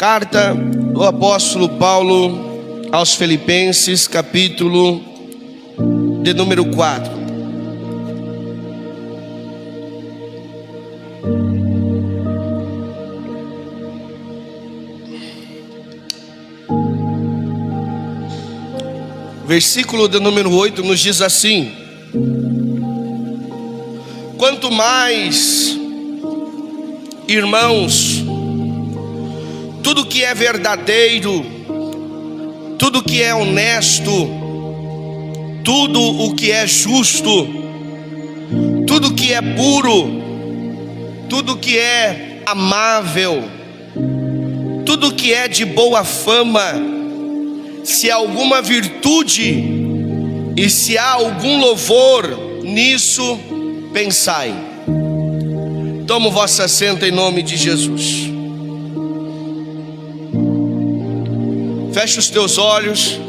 Carta do apóstolo Paulo aos Filipenses, capítulo de número 4. Versículo de número 8 nos diz assim: quanto mais, irmãos, tudo que é verdadeiro, tudo que é honesto, tudo o que é justo, tudo que é puro, tudo que é amável, tudo que é de boa fama, se há alguma virtude e se há algum louvor, nisso pensai. Toma o vosso assento em nome de Jesus. Feche os teus olhos,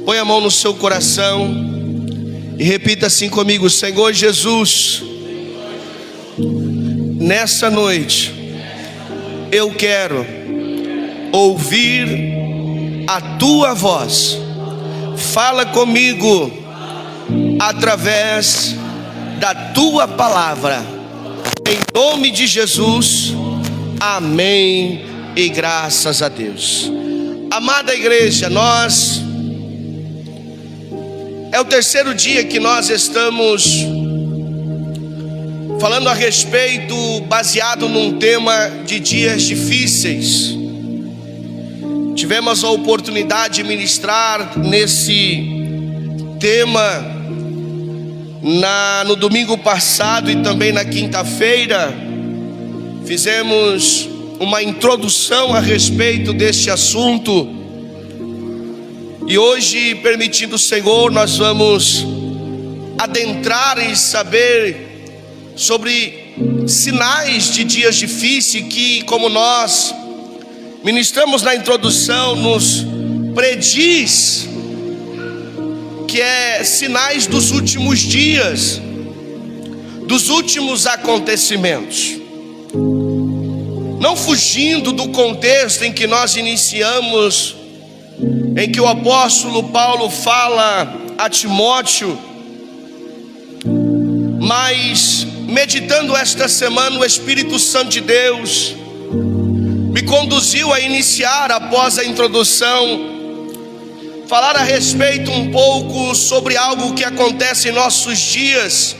põe a mão no seu coração e repita assim comigo: Senhor Jesus, nessa noite eu quero ouvir a tua voz. Fala comigo através da tua palavra, em nome de Jesus, amém e graças a Deus. Amada igreja, é o terceiro dia que nós estamos falando a respeito, baseado num tema de dias difíceis. Tivemos a oportunidade de ministrar nesse tema no domingo passado e também na quinta-feira. Fizemos uma introdução a respeito deste assunto. E hoje, permitindo o Senhor, nós vamos adentrar e saber sobre sinais de dias difíceis que, como nós ministramos na introdução, nos prediz que é sinais dos últimos dias, dos últimos acontecimentos. Não fugindo do contexto em que nós iniciamos, em que o apóstolo Paulo fala a Timóteo, mas meditando esta semana, o Espírito Santo de Deus me conduziu a iniciar, após a introdução, falar a respeito um pouco sobre algo que acontece em nossos dias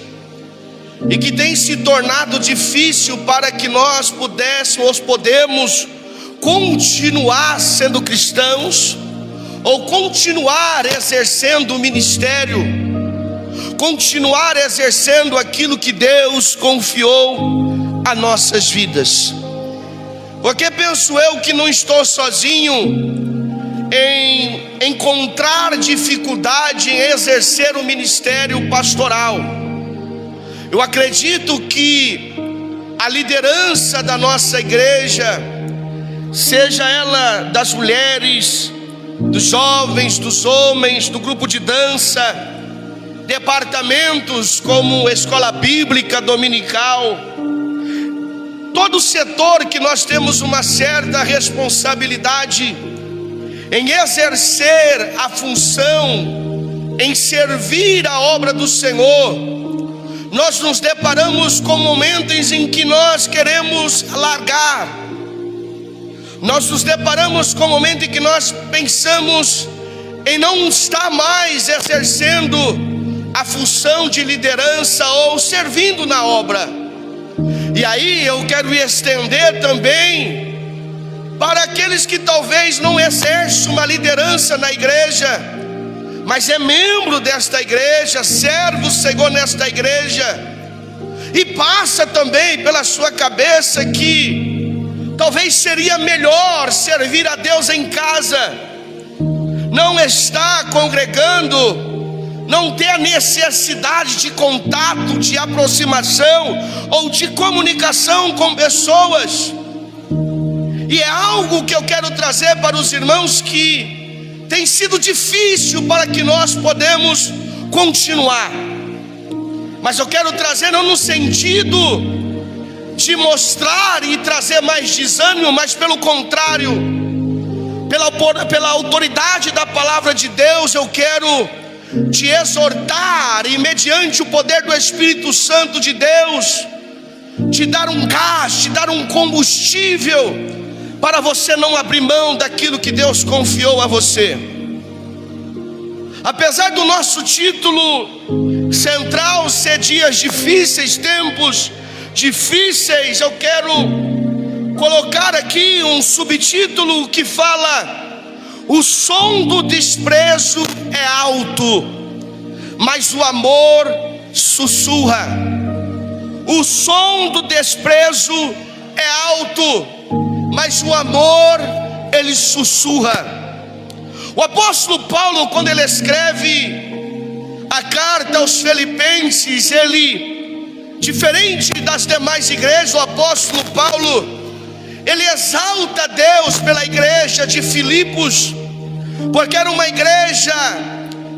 e que tem se tornado difícil para que nós podemos continuar sendo cristãos, ou continuar exercendo o ministério, continuar exercendo aquilo que Deus confiou a nossas vidas. Porque penso eu que não estou sozinho em encontrar dificuldade em exercer o ministério pastoral. Eu acredito que a liderança da nossa igreja, seja ela das mulheres, dos jovens, dos homens, do grupo de dança, departamentos como escola bíblica dominical, todo setor que nós temos uma certa responsabilidade em exercer a função, em servir a obra do Senhor, nós nos deparamos com momentos em que nós queremos largar. Nós nos deparamos com momentos em que nós pensamos em não estar mais exercendo a função de liderança ou servindo na obra. E aí eu quero estender também para aqueles que talvez não exerçam uma liderança na igreja, mas é membro desta igreja, serve o Senhor nesta igreja, e passa também pela sua cabeça que talvez seria melhor servir a Deus em casa, não estar congregando, não ter a necessidade de contato, de aproximação ou de comunicação com pessoas. E é algo que eu quero trazer para os irmãos que tem sido difícil para que nós podemos continuar. Mas eu quero trazer não no sentido te mostrar e trazer mais desânimo, mas pelo contrário, pela autoridade da palavra de Deus, eu quero te exortar e mediante o poder do Espírito Santo de Deus, te dar um gás, te dar um combustível, para você não abrir mão daquilo que Deus confiou a você. Apesar do nosso título central ser dias difíceis, tempos difíceis, eu quero colocar aqui um subtítulo que fala: o som do desprezo é alto, mas o amor sussurra. O som do desprezo é alto, mas o amor, ele sussurra. O apóstolo Paulo, quando ele escreve a carta aos Filipenses, ele, diferente das demais igrejas, o apóstolo Paulo, ele exalta Deus pela igreja de Filipos, porque era uma igreja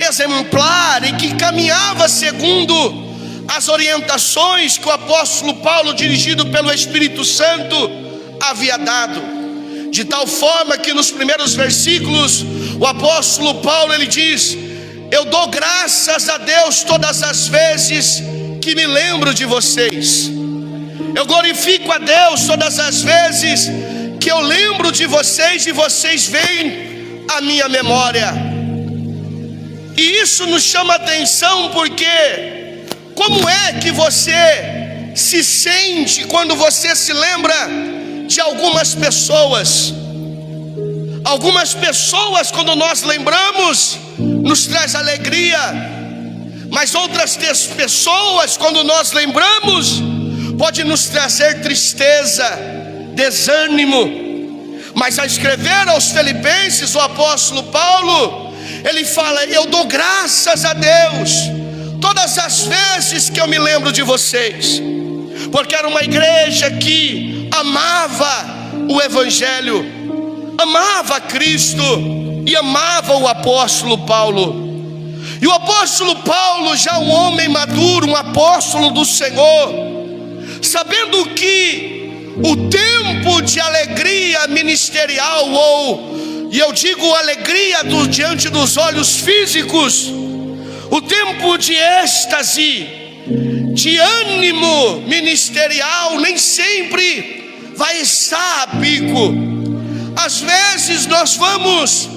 exemplar e que caminhava segundo as orientações que o apóstolo Paulo, dirigido pelo Espírito Santo, havia dado. De tal forma que nos primeiros versículos, o apóstolo Paulo, ele diz: eu dou graças a Deus todas as vezes que me lembro de vocês. Eu glorifico a Deus todas as vezes que eu lembro de vocês e vocês vêm à minha memória. E isso nos chama a atenção, porque como é que você se sente quando você se lembra de algumas pessoas? Algumas pessoas, quando nós lembramos, nos traz alegria, mas outras pessoas, quando nós lembramos, pode nos trazer tristeza, desânimo. Mas a escrever aos Filipenses, o apóstolo Paulo, ele fala: eu dou graças a Deus todas as vezes que eu me lembro de vocês, porque era uma igreja que amava o Evangelho, amava Cristo e amava o apóstolo Paulo. E o apóstolo Paulo, já um homem maduro, um apóstolo do Senhor, sabendo que o tempo de alegria ministerial, e eu digo alegria diante dos olhos físicos, o tempo de êxtase, de ânimo ministerial, nem sempre vai estar a pico. Às vezes nós vamos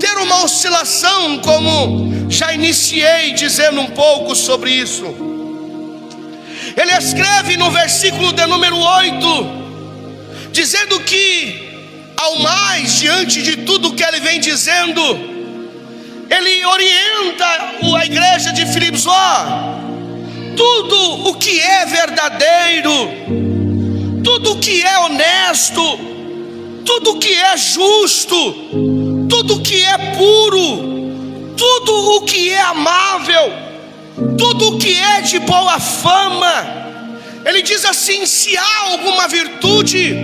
ter uma oscilação, como já iniciei dizendo um pouco sobre isso. Ele escreve no versículo de número 8, dizendo que, ao mais, diante de tudo que ele vem dizendo, ele orienta a igreja de Filipos: tudo o que é verdadeiro, tudo o que é honesto, tudo o que é justo, tudo o que é puro, tudo o que é amável, tudo o que é de boa fama. Ele diz assim: se há alguma virtude,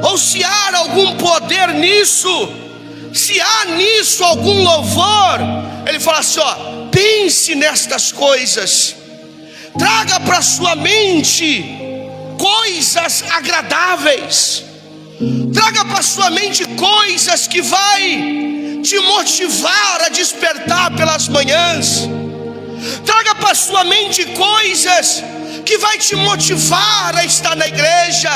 ou se há algum poder nisso, se há nisso algum louvor, ele fala assim: pense nestas coisas, traga para sua mente coisas agradáveis, traga para sua mente coisas que vai te motivar a despertar pelas manhãs, traga para sua mente coisas que vai te motivar a estar na igreja,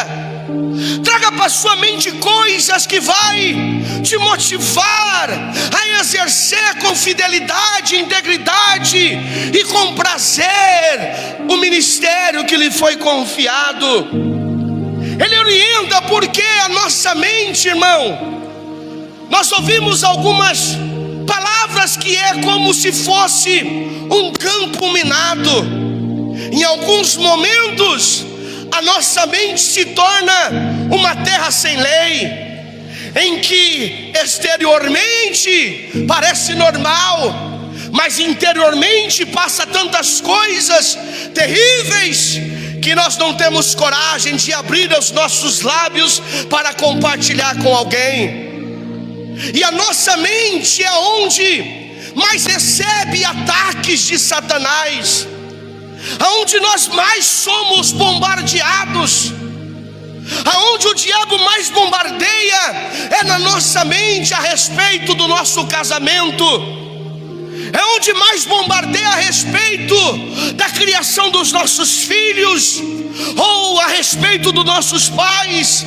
traga para sua mente coisas que vai te motivar a exercer com fidelidade, integridade e com prazer o ministério que lhe foi confiado. Ele orienta, porque a nossa mente, irmão, nós ouvimos algumas palavras que é como se fosse um campo minado. Em alguns momentos a nossa mente se torna uma terra sem lei, em que exteriormente parece normal, mas interiormente passa tantas coisas terríveis que nós não temos coragem de abrir os nossos lábios para compartilhar com alguém. E a nossa mente é onde mais recebe ataques de Satanás, aonde nós mais somos bombardeados. Aonde o diabo mais bombardeia é na nossa mente a respeito do nosso casamento. É onde mais bombardeia a respeito da criação dos nossos filhos, ou a respeito dos nossos pais,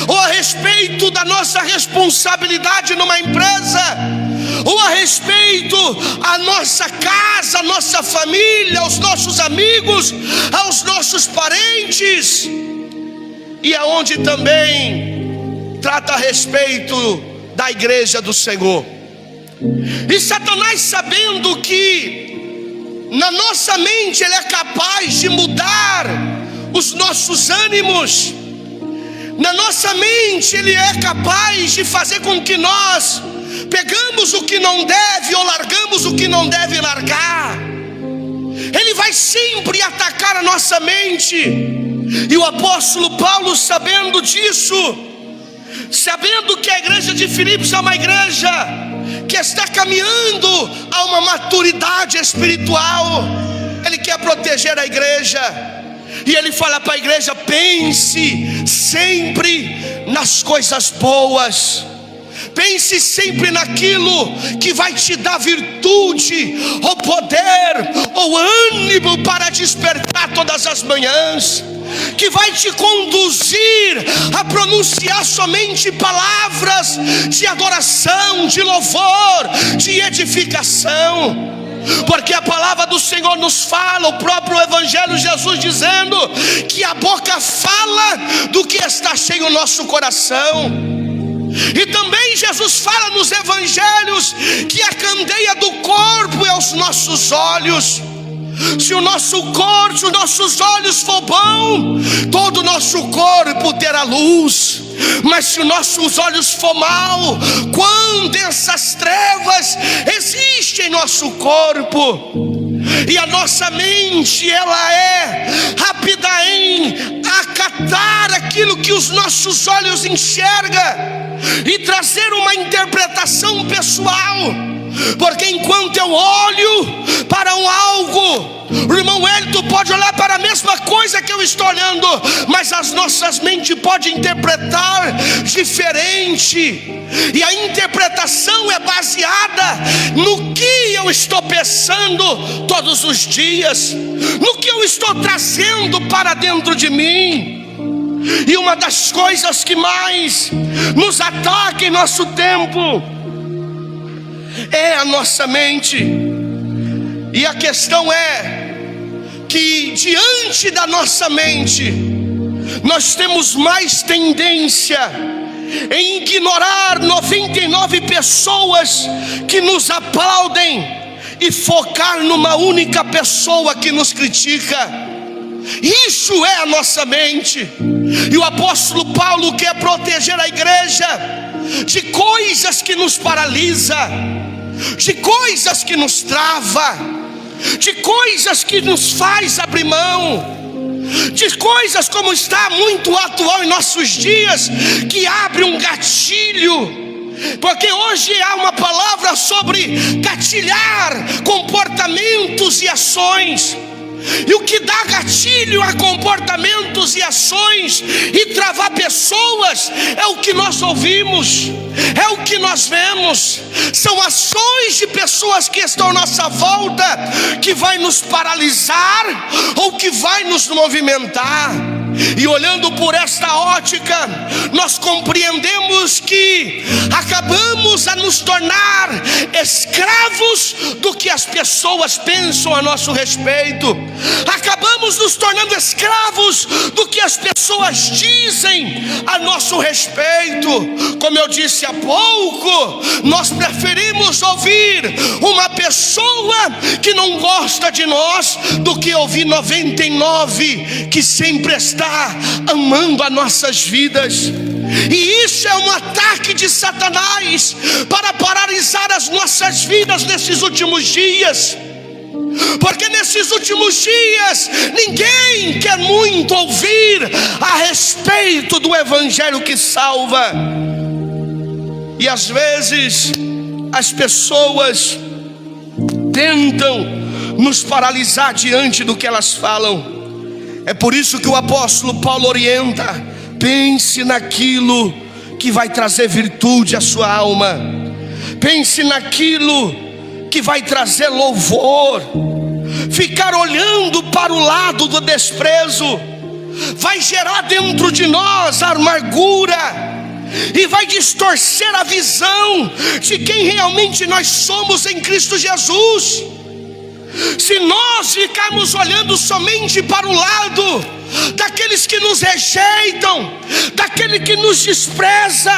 ou a respeito da nossa responsabilidade numa empresa, ou a respeito a nossa casa, a nossa família, aos nossos amigos, aos nossos parentes. E aonde também trata a respeito da igreja do Senhor. E Satanás, sabendo que na nossa mente ele é capaz de mudar os nossos ânimos, na nossa mente ele é capaz de fazer com que nós pegamos o que não deve ou largamos o que não deve largar. Ele vai sempre atacar a nossa mente. E o apóstolo Paulo, sabendo disso, sabendo que a igreja de Filipos é uma igreja que está caminhando a uma maturidade espiritual, ele quer proteger a igreja. E ele fala para a igreja: pense sempre nas coisas boas, pense sempre naquilo que vai te dar virtude, ou poder, ou ânimo para despertar todas as manhãs, que vai te conduzir a pronunciar somente palavras de adoração, de louvor, de edificação. Porque a palavra do Senhor nos fala, o próprio Evangelho, Jesus dizendo que a boca fala do que está cheio o nosso coração. E também Jesus fala nos Evangelhos que a candeia do corpo é os nossos olhos. Se o nosso corpo, se os nossos olhos for bom, todo o nosso corpo terá luz. Mas se os nossos olhos for mal, quando essas trevas existem em nosso corpo, e a nossa mente, ela é rápida em acatar aquilo que os nossos olhos enxergam e trazer uma interpretação pessoal. Porque enquanto eu olho para algo, o irmão Hélito pode olhar para a mesma coisa que eu estou olhando, mas as nossas mentes podem interpretar diferente. E a interpretação é baseada no que eu estou pensando todos os dias, no que eu estou trazendo para dentro de mim. E uma das coisas que mais nos ataca em nosso tempo é a nossa mente. E a questão é que diante da nossa mente nós temos mais tendência em ignorar 99 pessoas que nos aplaudem e focar numa única pessoa que nos critica. Isso é a nossa mente. E o apóstolo Paulo quer proteger a igreja de coisas que nos paralisa, de coisas que nos trava, de coisas que nos faz abrir mão, de coisas como está muito atual em nossos dias, que abre um gatilho. Porque hoje há uma palavra sobre gatilhar comportamentos e ações. E o que dá gatilho a comportamentos e ações e travar pessoas é o que nós ouvimos, é o que nós vemos. São ações de pessoas que estão à nossa volta que vai nos paralisar ou que vai nos movimentar. E olhando por esta ótica, nós compreendemos que acabamos a nos tornar escravos do que as pessoas pensam a nosso respeito. Acabamos nos tornando escravos do que as pessoas dizem a nosso respeito. Como eu disse há pouco, nós preferimos ouvir uma pessoa que não gosta de nós do que ouvir 99 que sempre está amando as nossas vidas. E isso é um ataque de Satanás para paralisar as nossas vidas nesses últimos dias. Porque nesses últimos dias ninguém quer muito ouvir a respeito do evangelho que salva. E às vezes as pessoas tentam nos paralisar diante do que elas falam. É por isso que o apóstolo Paulo orienta pense naquilo que vai trazer virtude à sua alma. Pense naquilo que vai trazer louvor. Ficar olhando para o lado do desprezo vai gerar dentro de nós amargura e vai distorcer a visão de quem realmente nós somos em Cristo Jesus. Se nós ficarmos olhando somente para o lado daqueles que nos rejeitam, daquele que nos despreza,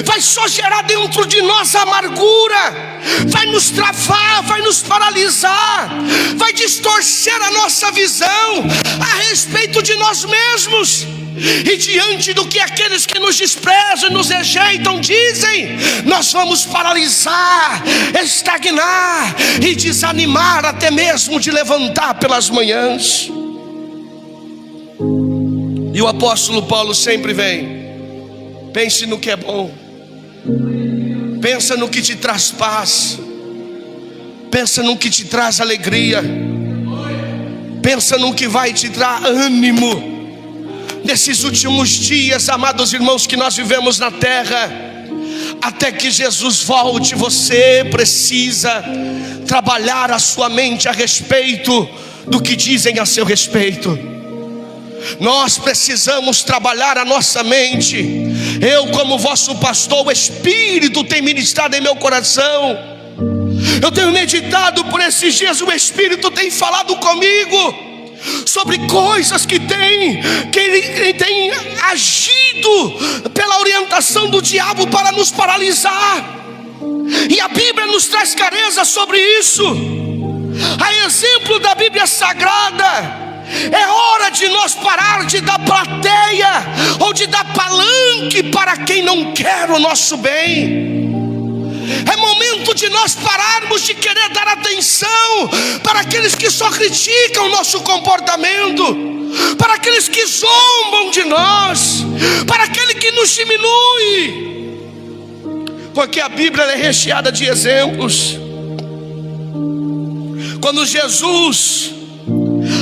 vai só gerar dentro de nós amargura, vai nos travar, vai nos paralisar, vai distorcer a nossa visão a respeito de nós mesmos. E diante do que aqueles que nos desprezam e nos rejeitam dizem, nós vamos paralisar, estagnar e desanimar até mesmo de levantar pelas manhãs. E o apóstolo Paulo sempre vem: pense no que é bom, pensa no que te traz paz, pensa no que te traz alegria, pensa no que vai te dar ânimo. Nesses últimos dias, amados irmãos, que nós vivemos na terra, até que Jesus volte, você precisa trabalhar a sua mente a respeito do que dizem a seu respeito. Nós precisamos trabalhar a nossa mente. Eu, como vosso pastor, o Espírito tem ministrado em meu coração. Eu tenho meditado por esses dias, o Espírito tem falado comigo sobre coisas que ele tem agido pela orientação do diabo para nos paralisar. E a Bíblia nos traz clareza sobre isso. A exemplo da Bíblia Sagrada, é hora de nós parar de dar plateia ou de dar palanque para quem não quer o nosso bem. É momento de nós pararmos de querer dar atenção para aqueles que só criticam o nosso comportamento, para aqueles que zombam de nós, para aquele que nos diminui. Porque a Bíblia é recheada de exemplos. Quando Jesus,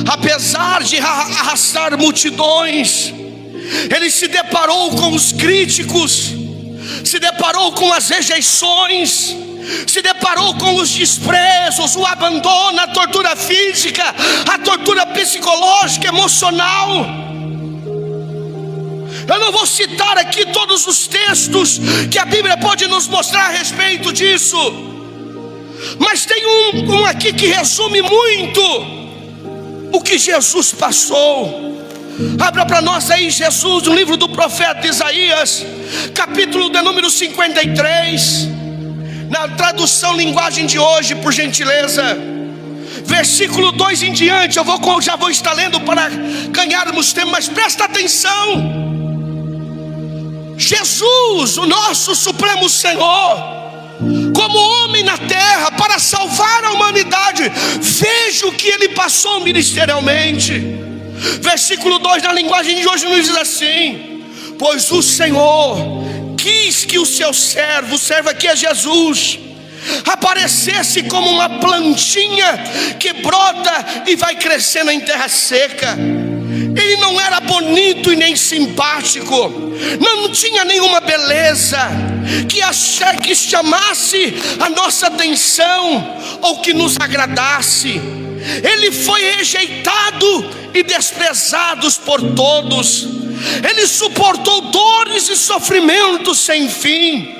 apesar de arrastar multidões, ele se deparou com os críticos, se deparou com as rejeições, se deparou com os desprezos, o abandono, a tortura física, a tortura psicológica, emocional. Eu não vou citar aqui todos os textos que a Bíblia pode nos mostrar a respeito disso, mas tem um aqui que resume muito o que Jesus passou. Abra para nós aí Jesus, no livro do profeta Isaías, capítulo de número 53, na tradução linguagem de hoje, por gentileza, versículo 2 em diante. Já vou estar lendo para ganharmos tempo, mas presta atenção. Jesus, o nosso Supremo Senhor, como homem na terra, para salvar a humanidade, veja o que ele passou ministerialmente. Versículo 2 na linguagem de hoje nos diz assim: pois o Senhor quis que o seu servo, o servo aqui é Jesus, aparecesse como uma plantinha que brota e vai crescendo em terra seca. Ele não era bonito e nem simpático, não tinha nenhuma beleza que chamasse a nossa atenção ou que nos agradasse. Ele foi rejeitado e desprezado por todos. Ele suportou dores e sofrimentos sem fim.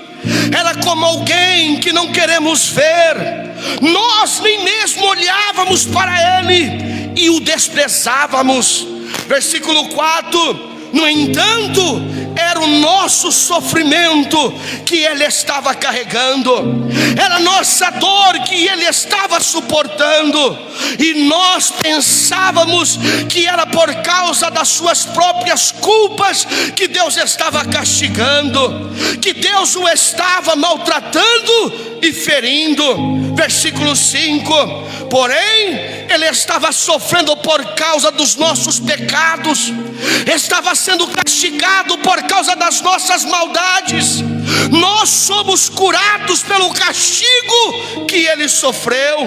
Era como alguém que não queremos ver. Nós nem mesmo olhávamos para ele e o desprezávamos. Versículo 4: no entanto, era o nosso sofrimento que ele estava carregando, era a nossa dor que ele estava suportando, e nós pensávamos que era por causa das suas próprias culpas que Deus estava castigando, que Deus o estava maltratando e ferindo. Versículo 5: porém ele estava sofrendo por causa dos nossos pecados, estava sendo castigado por causa das nossas maldades. Nós nós somos curados pelo castigo que ele sofreu,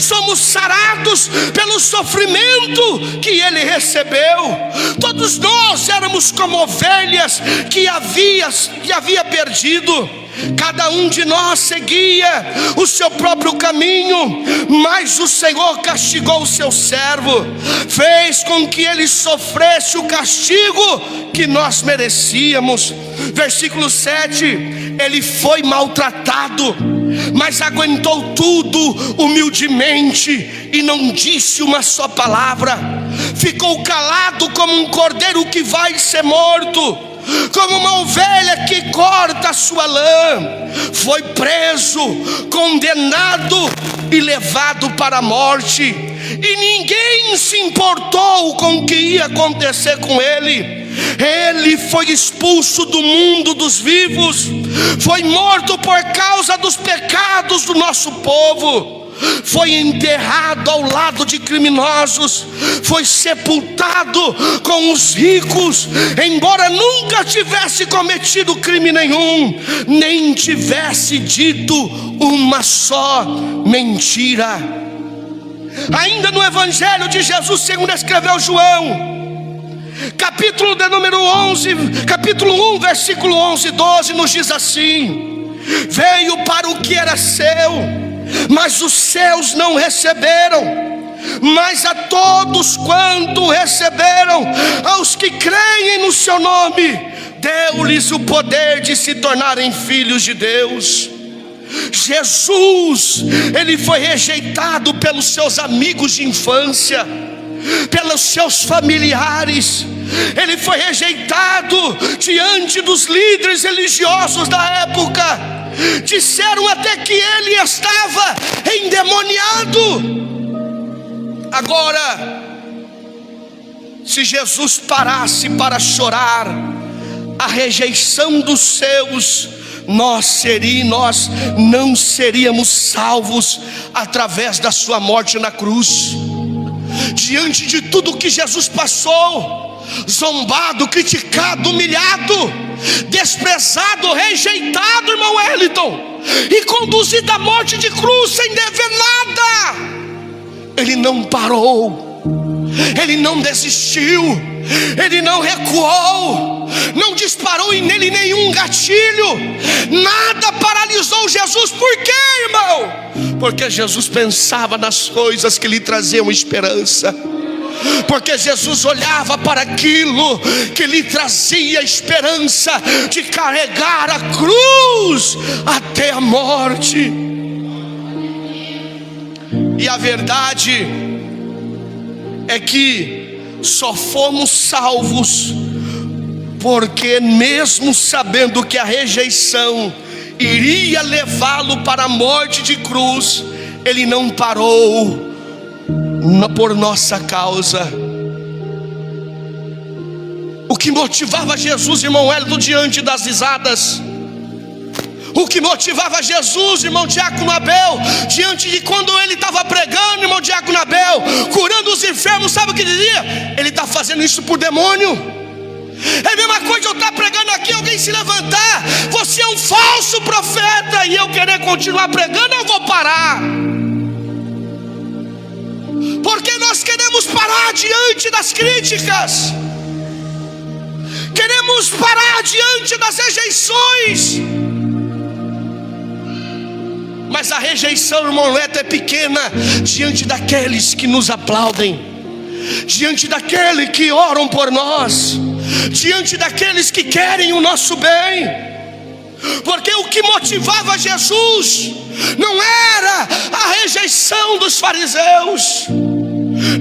somos sarados pelo sofrimento que ele recebeu. Todos nós éramos como ovelhas que havia perdido. Cada um de nós seguia o seu próprio caminho, mas o Senhor castigou o seu servo, fez com que ele sofresse o castigo que nós merecíamos. Versículo 7, ele foi maltratado, mas aguentou tudo humildemente e não disse uma só palavra. Ficou calado como um cordeiro que vai ser morto, como uma ovelha que corta a sua lã. Foi preso, condenado e levado para a morte, e ninguém se importou com o que ia acontecer com ele. Ele foi expulso do mundo dos vivos, foi morto por causa dos pecados do nosso povo, foi enterrado ao lado de criminosos, foi sepultado com os ricos, embora nunca tivesse cometido crime nenhum, nem tivesse dito uma só mentira. Ainda no Evangelho de Jesus, segundo escreveu João, capítulo de número 11, capítulo 1, versículo 11 e 12, nos diz assim: veio para o que era seu, mas os seus não receberam. Mas a todos quanto receberam, aos que creem no seu nome, deu-lhes o poder de se tornarem filhos de Deus. Jesus, ele foi rejeitado pelos seus amigos de infância, pelos seus familiares. Ele foi rejeitado diante dos líderes religiosos da época. Disseram até que ele estava endemoniado. Agora, se Jesus parasse para chorar a rejeição dos seus, nós não seríamos salvos através da sua morte na cruz. Diante de tudo que Jesus passou, zombado, criticado, humilhado, desprezado, rejeitado, irmão Wellington, e conduzido à morte de cruz sem dever nada, ele não parou, ele não desistiu, ele não recuou, não disparou nele nenhum gatilho, nada paralisou Jesus. Por quê, irmão? Porque Jesus pensava nas coisas que lhe traziam esperança, porque Jesus olhava para aquilo que lhe trazia esperança de carregar a cruz até a morte. E a verdade é que só fomos salvos porque, mesmo sabendo que a rejeição iria levá-lo para a morte de cruz, ele não parou por nossa causa. O que motivava Jesus, irmão Wellington, diante das risadas, o que motivava Jesus, irmão Diácono Abel, diante de quando ele estava pregando, irmão Diácono Abel, curando os enfermos, sabe o que dizia? Ele está fazendo isso por demônio. É a mesma coisa eu estar pregando aqui, alguém se levantar: você é um falso profeta, e eu querer continuar pregando, eu vou parar. Porque nós queremos parar diante das críticas, queremos parar diante das rejeições. Mas a rejeição, irmão Neto, é pequena diante daqueles que nos aplaudem, diante daqueles que oram por nós, diante daqueles que querem o nosso bem. Porque o que motivava Jesus não era a rejeição dos fariseus,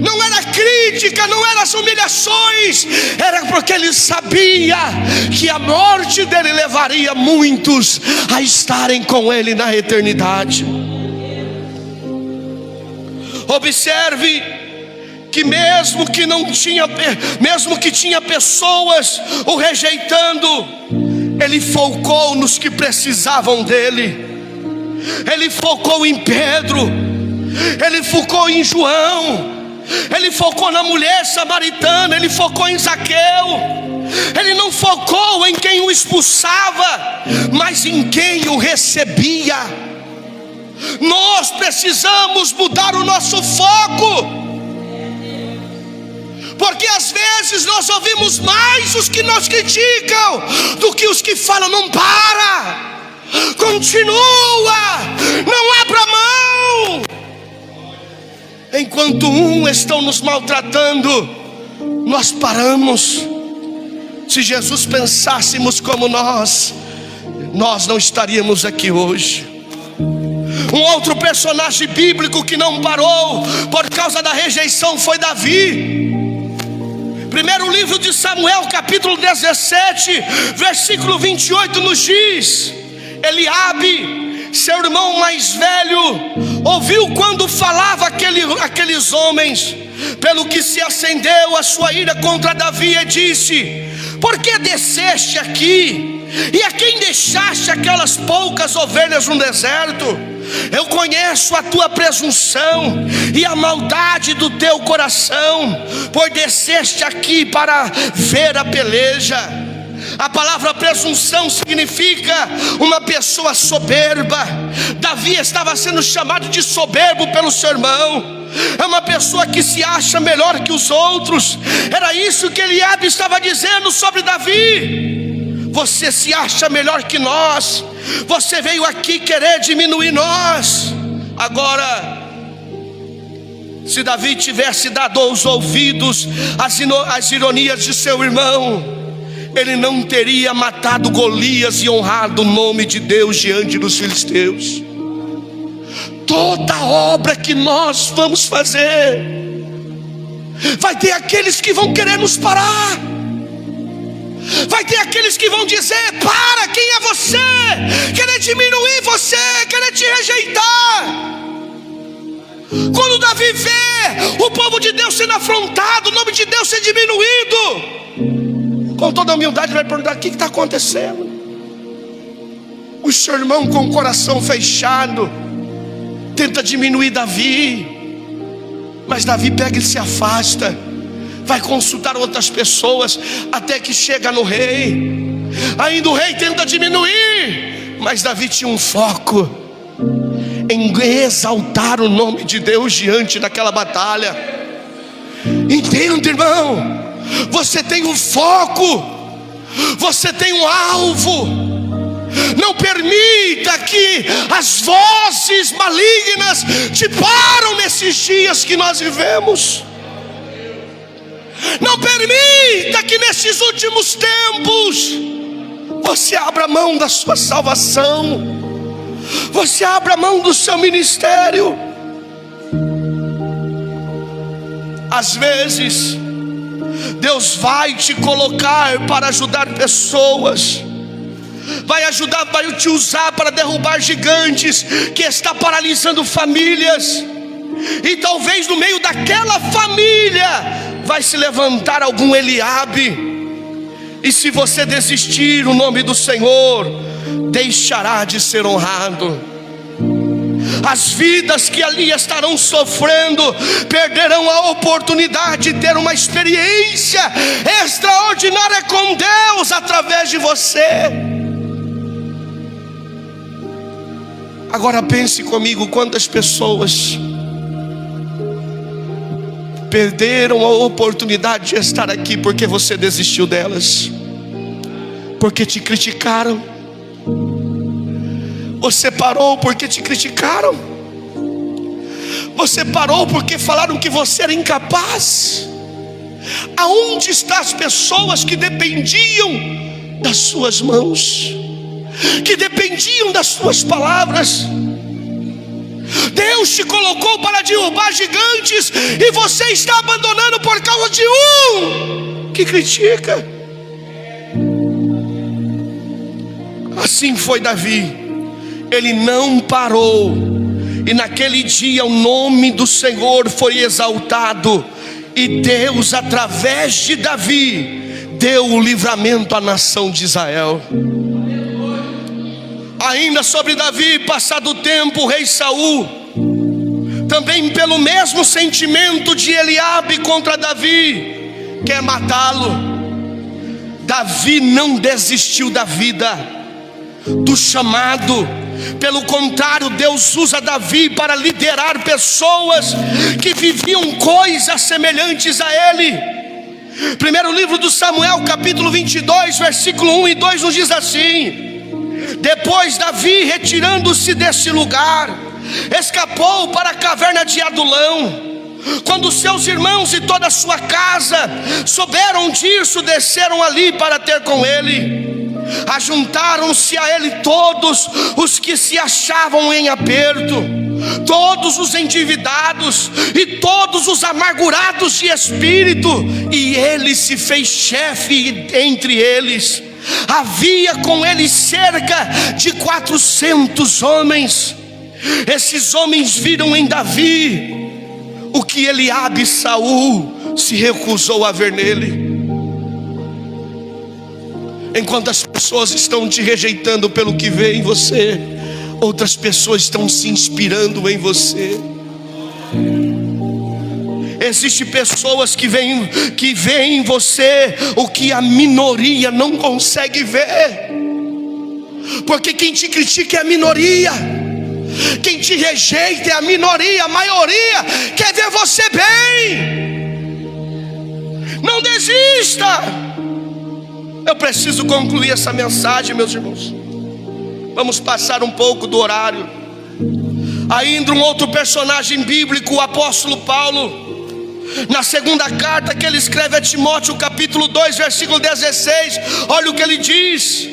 não era a crítica, não eram as humilhações, era porque ele sabia que a morte dele levaria muitos a estarem com ele na eternidade. Observe que mesmo que tinha pessoas o rejeitando, ele focou nos que precisavam dele. Ele focou em Pedro, ele focou em João, ele focou na mulher samaritana, ele focou em Zaqueu, Ele não focou em quem o expulsava, mas em quem o recebia. Nós precisamos mudar o nosso foco, porque às vezes nós ouvimos mais os que nos criticam do que os que falam: não para, continua, não abra mão. Enquanto estão nos maltratando, nós paramos. Se Jesus pensássemos como nós não estaríamos aqui hoje. Um outro personagem bíblico que não parou por causa da rejeição foi Davi. Primeiro livro de Samuel, capítulo 17, versículo 28 nos diz: Eliabe, seu irmão mais velho, ouviu quando falava aqueles homens, pelo que se acendeu a sua ira contra Davi e disse: por que desceste aqui? E a quem deixaste aquelas poucas ovelhas no deserto? Eu conheço a tua presunção e a maldade do teu coração, pois desceste aqui para ver a peleja. A palavra presunção significa uma pessoa soberba. Davi estava sendo chamado de soberbo pelo seu irmão. É uma pessoa que se acha melhor que os outros. Era isso que Eliabe estava dizendo sobre Davi. Você se acha melhor que nós. Você veio aqui querer diminuir nós. Agora, se Davi tivesse dado os ouvidos às ironias de seu irmão, ele não teria matado Golias e honrado o nome de Deus diante dos filisteus. Toda obra que nós vamos fazer, vai ter aqueles que vão querer nos parar. Vai ter aqueles que vão dizer: para, quem é você? Querer diminuir você, querer te rejeitar. Quando Davi vê o povo de Deus sendo afrontado, o nome de Deus ser diminuído, com toda humildade vai perguntar: o que está acontecendo? O seu irmão com o coração fechado tenta diminuir Davi, mas Davi pega e se afasta, vai consultar outras pessoas, até que chega no rei. Ainda o rei tenta diminuir, mas Davi tinha um foco em exaltar o nome de Deus diante daquela batalha. Entenda, irmão, você tem um foco, você tem um alvo. Não permita que as vozes malignas te param nesses dias que nós vivemos. Não permita que nesses últimos tempos você abra mão da sua salvação, você abra mão do seu ministério. Às vezes Deus vai te colocar para ajudar pessoas, vai te usar para derrubar gigantes que está paralisando famílias. E talvez no meio daquela família vai se levantar algum Eliabe, e se você desistir, o nome do Senhor deixará de ser honrado. As vidas que ali estarão sofrendo perderão a oportunidade de ter uma experiência extraordinária com Deus através de você. Agora pense comigo: quantas pessoas perderam a oportunidade de estar aqui porque você desistiu delas, porque te criticaram. Você parou porque te criticaram. Você parou porque falaram que você era incapaz. Aonde estão as pessoas que dependiam das suas mãos, que dependiam das suas palavras? Deus te colocou para derrubar gigantes, e você está abandonando por causa de um que critica. Assim foi Davi. Ele não parou, e naquele dia o nome do Senhor foi exaltado, e Deus, através de Davi, deu o livramento à nação de Israel. Ainda sobre Davi, passado o tempo, o rei Saul, também pelo mesmo sentimento de Eliabe contra Davi, quer matá-lo. Davi não desistiu da vida, do chamado. Pelo contrário, Deus usa Davi para liderar pessoas que viviam coisas semelhantes a ele. Primeiro livro do Samuel, capítulo 22, versículo 1 e 2 nos diz assim: depois Davi, retirando-se desse lugar, escapou para a caverna de Adulão. Quando seus irmãos e toda a sua casa souberam disso, desceram ali para ter com ele. Ajuntaram-se a ele todos os que se achavam em aperto, todos os endividados e todos os amargurados de espírito, e ele se fez chefe entre eles. Havia com ele cerca de 400 homens. Esses homens viram em Davi o que Eliabe e Saul se recusou a ver nele. Enquanto as pessoas estão te rejeitando pelo que vê em você, outras pessoas estão se inspirando em você. Existem pessoas que veem em você o que a minoria não consegue ver. Porque quem te critica é a minoria, quem te rejeita é a minoria. A maioria quer ver você bem. Não desista. Eu preciso concluir essa mensagem, meus irmãos. Vamos passar um pouco do horário. Ainda um outro personagem bíblico, o apóstolo Paulo, na segunda carta que ele escreve a Timóteo, capítulo 2, versículo 16, olha o que ele diz: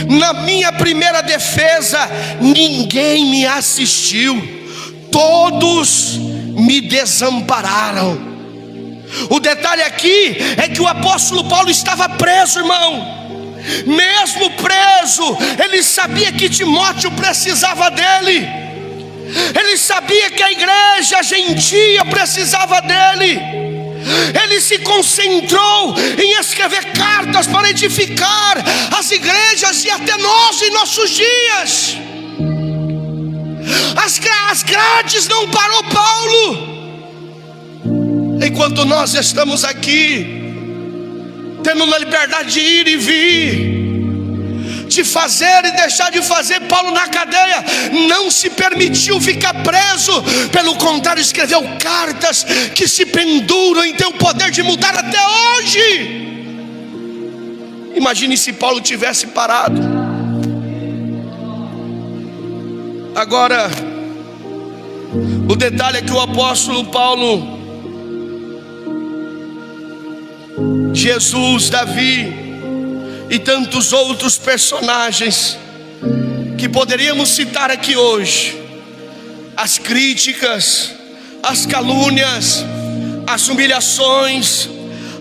na minha primeira defesa ninguém me assistiu, todos me desampararam. O detalhe aqui é que o apóstolo Paulo estava preso, irmão. Mesmo preso, ele sabia que Timóteo precisava dele. Ele sabia que a igreja gentia precisava dele. Ele se concentrou em escrever cartas para edificar as igrejas e até nós em nossos dias. As grades não parou Paulo. Enquanto nós estamos aqui, tendo a liberdade de ir e vir, de fazer e deixar de fazer, Paulo na cadeia não se permitiu ficar preso. Pelo contrário, escreveu cartas que se penduram em teu poder de mudar até hoje. Imagine se Paulo tivesse parado. Agora, o detalhe é que o apóstolo Paulo, Jesus, Davi e tantos outros personagens que poderíamos citar aqui hoje, as críticas, as calúnias, as humilhações,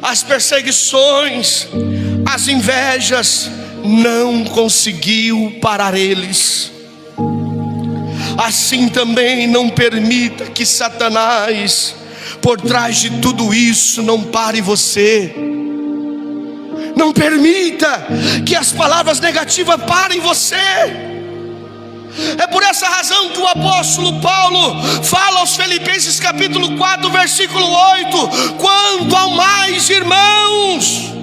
as perseguições, as invejas, não conseguiu parar eles. Assim também não permita que Satanás, por trás de tudo isso, não pare você. Não permita que as palavras negativas parem você. É por essa razão que o apóstolo Paulo fala aos Filipenses capítulo 4, versículo 8: quanto ao mais, irmãos,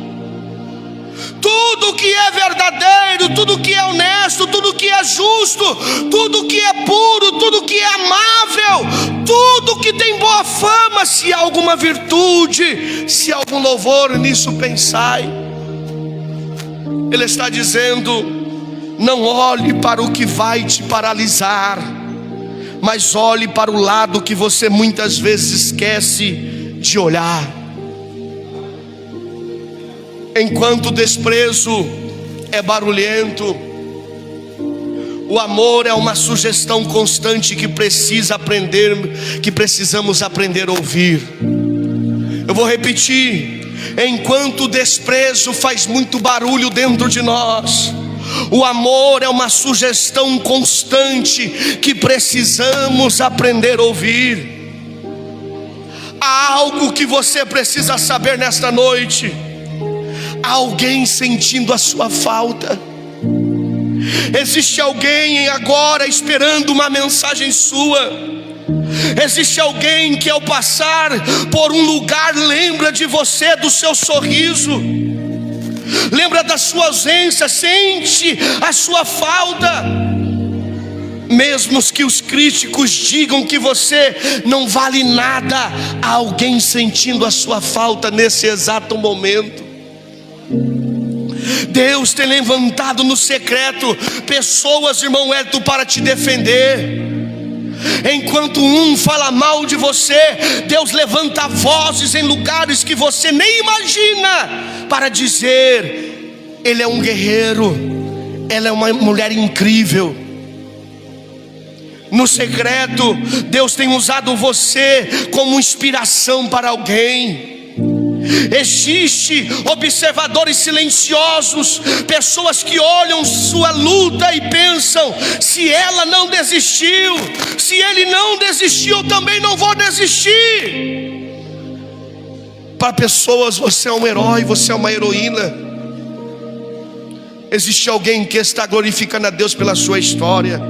tudo que é verdadeiro, tudo que é honesto, tudo que é justo, tudo que é puro, tudo que é amável, tudo que tem boa fama, se há alguma virtude, se há algum louvor, nisso pensai. Ele está dizendo: não olhe para o que vai te paralisar, mas olhe para o lado que você muitas vezes esquece de olhar. Enquanto o desprezo é barulhento, o amor é uma sugestão constante que precisamos aprender a ouvir. Eu vou repetir: enquanto o desprezo faz muito barulho dentro de nós, o amor é uma sugestão constante que precisamos aprender a ouvir. Há algo que você precisa saber nesta noite. Há alguém sentindo a sua falta. Existe alguém agora esperando uma mensagem sua. Existe alguém que ao passar por um lugar lembra de você, do seu sorriso. lembra da sua ausência, sente a sua falta. Mesmo que os críticos digam que você não vale nada, há alguém sentindo a sua falta nesse exato momento. Deus tem levantado no secreto pessoas, irmão Hélito, para te defender. Enquanto um fala mal de você, Deus levanta vozes em lugares que você nem imagina, para dizer: ele é um guerreiro, ela é uma mulher incrível. No secreto, Deus tem usado você como inspiração para alguém. Existem observadores silenciosos, pessoas que olham sua luta e pensam: se ela não desistiu, se ele não desistiu, eu também não vou desistir. Para pessoas você é um herói, você é uma heroína. Existe alguém que está glorificando a Deus pela sua história.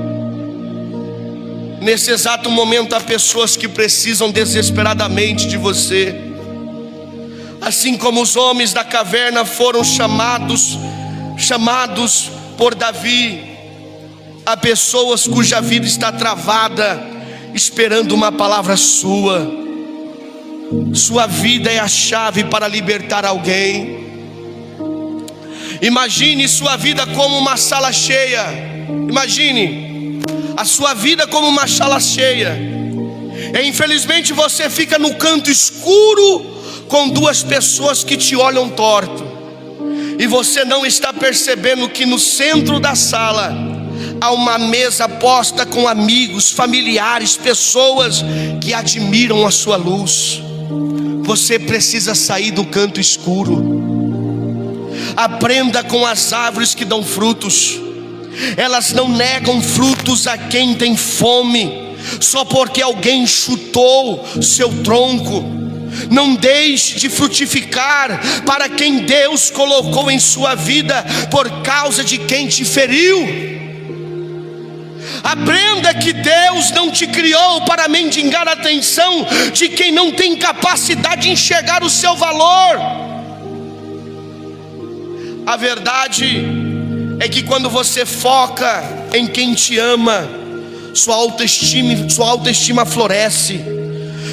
Nesse exato momento há pessoas que precisam desesperadamente de você. Assim como os homens da caverna foram chamados por Davi, há pessoas cuja vida está travada, esperando uma palavra sua. Sua vida é a chave para libertar alguém. Imagine sua vida como uma sala cheia. Imagine a sua vida como uma sala cheia. E infelizmente você fica no canto escuro com duas pessoas que te olham torto, e você não está percebendo que no centro da sala há uma mesa posta com amigos, familiares, pessoas que admiram a sua luz. Você precisa sair do canto escuro. Aprenda com as árvores que dão frutos. Elas não negam frutos a quem tem fome, só porque alguém chutou seu tronco. Não deixe de frutificar para quem Deus colocou em sua vida por causa de quem te feriu. Aprenda que Deus não te criou para mendigar a atenção de quem não tem capacidade de enxergar o seu valor. A verdade é que quando você foca em quem te ama, sua autoestima floresce.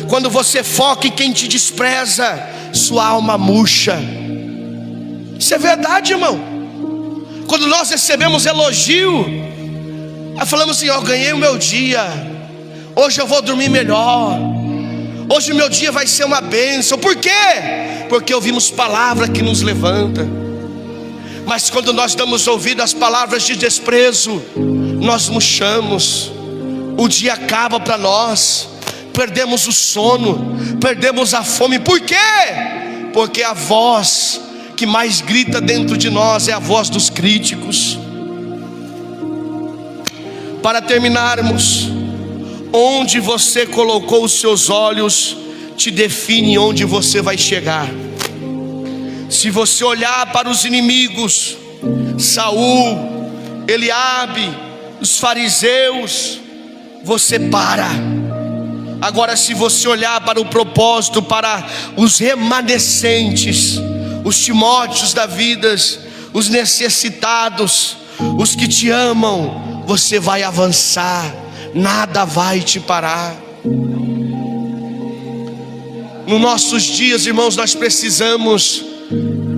Quando você foca em quem te despreza, sua alma murcha. Isso é verdade, irmão. Quando nós recebemos elogio, falamos assim: eu ganhei o meu dia, hoje eu vou dormir melhor, hoje o meu dia vai ser uma bênção. Por quê? Porque ouvimos palavra que nos levanta. Mas quando nós damos ouvido às palavras de desprezo, nós murchamos. O dia acaba para nós, perdemos o sono, perdemos a fome. Por quê? Porque a voz que mais grita dentro de nós é a voz dos críticos. Para terminarmos, onde você colocou os seus olhos te define onde você vai chegar. Se você olhar para os inimigos, Saul, Eliabe, os fariseus, você para. Agora, se você olhar para o propósito, para os remanescentes, os Timóteos da vida, os necessitados, os que te amam, você vai avançar, nada vai te parar. Nos nossos dias, irmãos, nós precisamos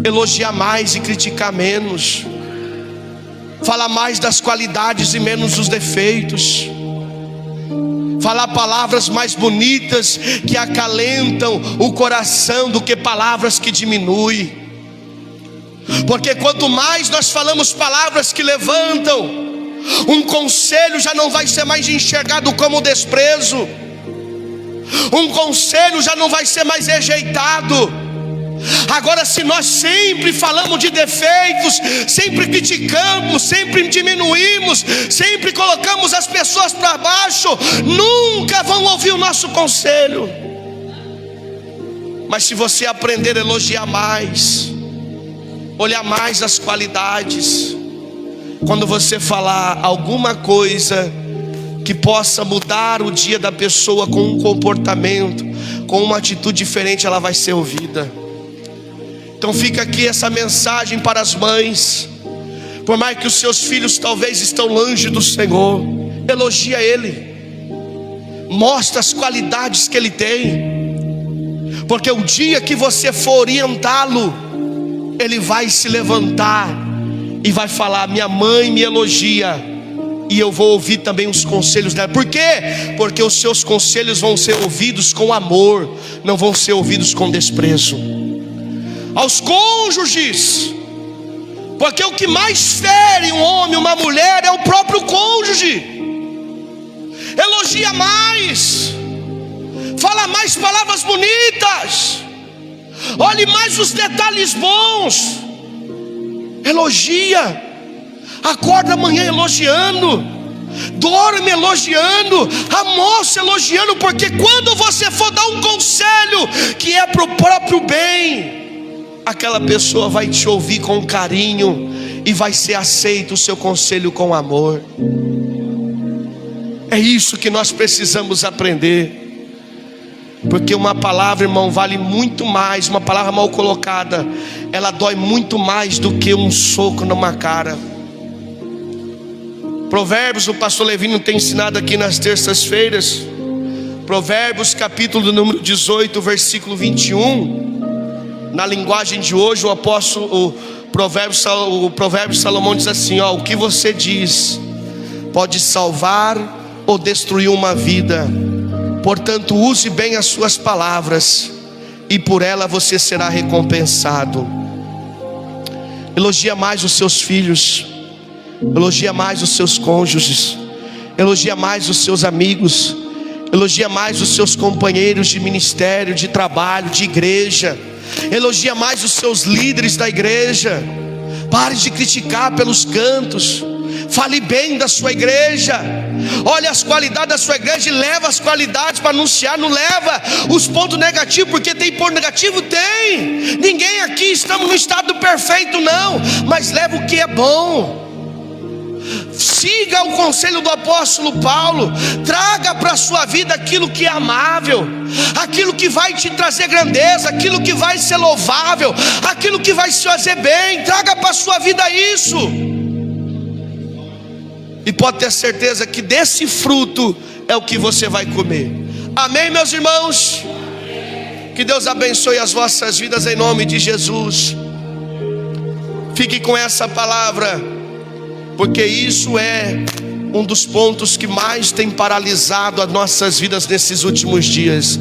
elogiar mais e criticar menos, falar mais das qualidades e menos dos defeitos, falar palavras mais bonitas que acalentam o coração do que palavras que diminuem. Porque quanto mais nós falamos palavras que levantam, um conselho já não vai ser mais enxergado como desprezo, um conselho já não vai ser mais rejeitado. Agora, se nós sempre falamos de defeitos, sempre criticamos, sempre diminuímos, sempre colocamos as pessoas para baixo, nunca vão ouvir o nosso conselho. Mas se você aprender a elogiar mais, olhar mais as qualidades, quando você falar alguma coisa que possa mudar o dia da pessoa com um comportamento, com uma atitude diferente, ela vai ser ouvida. Então fica aqui essa mensagem para as mães. Por mais que os seus filhos talvez estão longe do Senhor, elogia Ele, mostra as qualidades que Ele tem, porque o dia que você for orientá-lo, Ele vai se levantar e vai falar: minha mãe me elogia, e eu vou ouvir também os conselhos dela. Por quê? Porque os seus conselhos vão ser ouvidos com amor, não vão ser ouvidos com desprezo. Aos cônjuges, porque o que mais fere um homem, uma mulher, é o próprio cônjuge. Elogia mais, fala mais palavras bonitas, olhe mais os detalhes bons, elogia, acorda amanhã elogiando, dorme elogiando, almoça elogiando, porque quando você for dar um conselho que é para o próprio bem, aquela pessoa vai te ouvir com carinho e vai ser aceito o seu conselho com amor. É isso que nós precisamos aprender, porque uma palavra, irmão, vale muito mais. Uma palavra mal colocada, ela dói muito mais do que um soco numa cara. Provérbios, o pastor Levino tem ensinado aqui nas terças-feiras. Provérbios capítulo número 18, versículo 21. Na linguagem de hoje, o provérbio Salomão diz assim: ó, o que você diz pode salvar ou destruir uma vida, portanto use bem as suas palavras, e por ela você será recompensado. Elogia mais os seus filhos, elogia mais os seus cônjuges, elogia mais os seus amigos, elogia mais os seus companheiros de ministério, de trabalho, de igreja. Elogia mais os seus líderes da igreja. Pare de criticar pelos cantos, fale bem da sua igreja. Olha as qualidades da sua igreja e leva as qualidades para anunciar. Não leva os pontos negativos, porque tem ponto negativo? Tem. Ninguém aqui estamos no estado perfeito não, mas leva o que é bom. Siga o conselho do apóstolo Paulo. Traga para a sua vida aquilo que é amável, aquilo que vai te trazer grandeza, aquilo que vai ser louvável, aquilo que vai se fazer bem. Traga para a sua vida isso, e pode ter certeza que desse fruto é o que você vai comer. Amém, meus irmãos? Que Deus abençoe as vossas vidas em nome de Jesus. Fique com essa palavra, porque isso é um dos pontos que mais tem paralisado as nossas vidas nesses últimos dias.